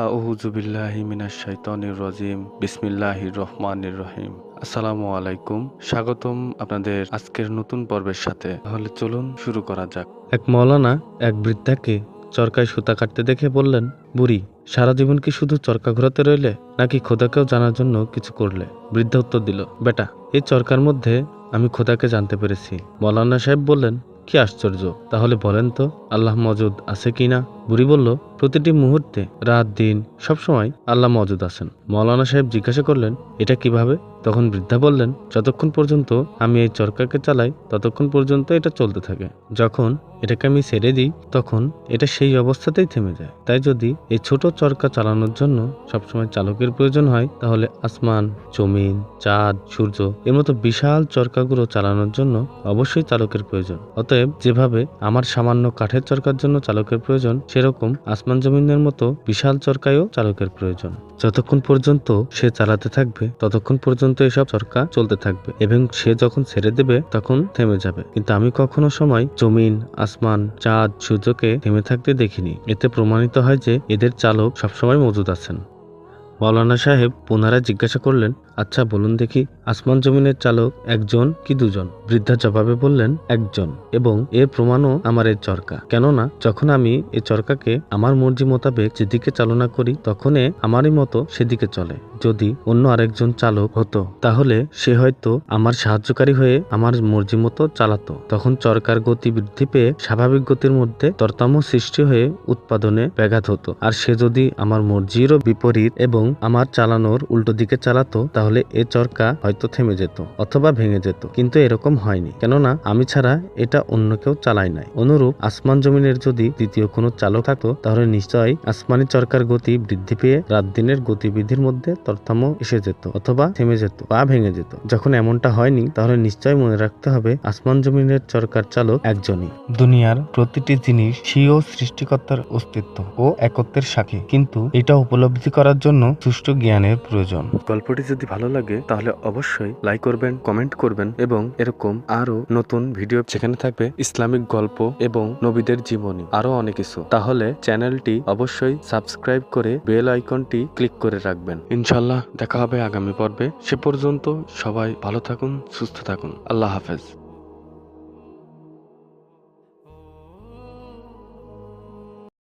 আউযু বিল্লাহি মিনাশ শাইতানির রাজিম। বিসমিল্লাহির রহমানির রহিম। আসসালামু আলাইকুম। স্বাগতম আপনাদের আজকের নতুন পর্বের সাথে। তাহলে চলুন শুরু করা যাক। এক মৌলানা এক বৃদ্ধাকে চরকায় সুতা কাটতে দেখে বললেন, বুড়ি, সারা জীবন কি শুধু চরকা ঘোরাতে রইলে, নাকি খোদাকেও জানার জন্য কিছু করলে? বৃদ্ধা উত্তর দিল, বেটা, এই চরকার মধ্যে আমি খোদাকে জানতে পেরেছি। মৌলানা সাহেব বললেন, কি আশ্চর্য, তাহলে বলেন তো আল্লাহ মওজুদ আছে কিনা? বুড়ি বলল, প্রতিটি মুহূর্তে, রাত দিন, সবসময় আল্লাহ মওজুদ আছেন। মৌলানা সাহেব জিজ্ঞাসা করলেন, এটা কিভাবে? তখন বৃদ্ধা বললেন, যতক্ষণ পর্যন্ত আমি এই চরকাকে চালাই ততক্ষণ পর্যন্ত এটা চলতে থাকে। যখন এটাকে আমি ছেড়ে দিই তখন এটা সেই অবস্থাতেই থেমে যায়। তাই যদি এই ছোট চরকা চালানোর জন্য সবসময় চালকের প্রয়োজন হয়, তাহলে আসমান, জমিন, চাঁদ, সূর্য এর মতো বিশাল চরকাগুলো চালানোর জন্য অবশ্যই চালকের প্রয়োজন। অতএব যেভাবে আমার সামান্য কাঠের চরকার জন্য চালকের প্রয়োজন, সেরকম আসমান জমিনের মতো বিশাল চরকায়ও চালকের প্রয়োজন। যতক্ষণ পর্যন্ত সে চালাতে থাকবে ততক্ষণ পর্যন্ত এসব চরকা চলতে থাকবে এবং সে যখন ছেড়ে দেবে তখন থেমে যাবে। কিন্তু আমি কখনো সময় জমিন, আসমান, চাঁদ, সূর্যকে থেমে থাকতে দেখিনি। এতে প্রমাণিত হয় যে এদের চালক সবসময় মজুদ আছেন। মৌলানা সাহেব পুনরায় জিজ্ঞাসা করলেন, আচ্ছা বলুন দেখি, আসমান জমিনের চালক একজন কি দুজন? বৃদ্ধা জবাবে বললেন, একজন, এবং এর প্রমাণও আমার এই চরকা। কেননা যখন আমি এই চরকাকে আমার মর্জি মোতাবেক যেদিকে চালনা করি, তখন আমারই মতো সেদিকে চলে। যদি অন্য আরেকজন চালক হতো, তাহলে সে হয়তো আমার সাহায্যকারী হয়ে আমার মর্জি মতো চালাতো। তখন চরকার গতি বৃদ্ধি পেয়ে স্বাভাবিক গতির মধ্যে তরতাম্য সৃষ্টি হয়ে উৎপাদনে ব্যাঘাত হতো। আর সে যদি আমার মর্জিরও বিপরীত এবং আমার চালানোর উল্টো দিকে চালাতো, তাহলে এ চরকা হয়তো থেমে যেত অথবা ভেঙে যেত। কিন্তু এরকম হয়নি, কেননা আমি ছাড়া এটা অন্য কেউ চালায় নাই। অনুরূপ আসমান জমিনের যদি দ্বিতীয় কোনো চালক থাকতো, তাহলে নিশ্চয়ই আসমানি চরকার গতি বৃদ্ধি পেয়ে রাত দিনের গতিবিধির মধ্যে তরতাম্য এসে যেত অথবা থেমে যেত বা ভেঙে যেত। যখন এমনটা হয়নি, তাহলে নিশ্চয়ই মনে রাখতে হবে আসমান জমিনের চরকার চালক একজনই। দুনিয়ার প্রতিটি জিনিস স্বীয় সৃষ্টিকর্তার অস্তিত্ব ও একত্বের সাক্ষী, কিন্তু এটা উপলব্ধি করার জন্য সুষ্ঠু জ্ঞানের প্রয়োজন। গল্পটি যদি ভালো লাগে তাহলে অবশ্যই লাইক করবেন, কমেন্ট করবেন এবং এরকম আরো নতুন ভিডিও যেখানে থাকবে ইসলামিক গল্প এবং নবীদের জীবনী, আরো অনেক কিছু, তাহলে চ্যানেলটি অবশ্যই সাবস্ক্রাইব করে বেল আইকনটি ক্লিক করে রাখবেন। ইনশাল্লাহ দেখা হবে আগামী পর্বে। সে পর্যন্ত সবাই ভালো থাকুন, সুস্থ থাকুন। আল্লাহ হাফেজ।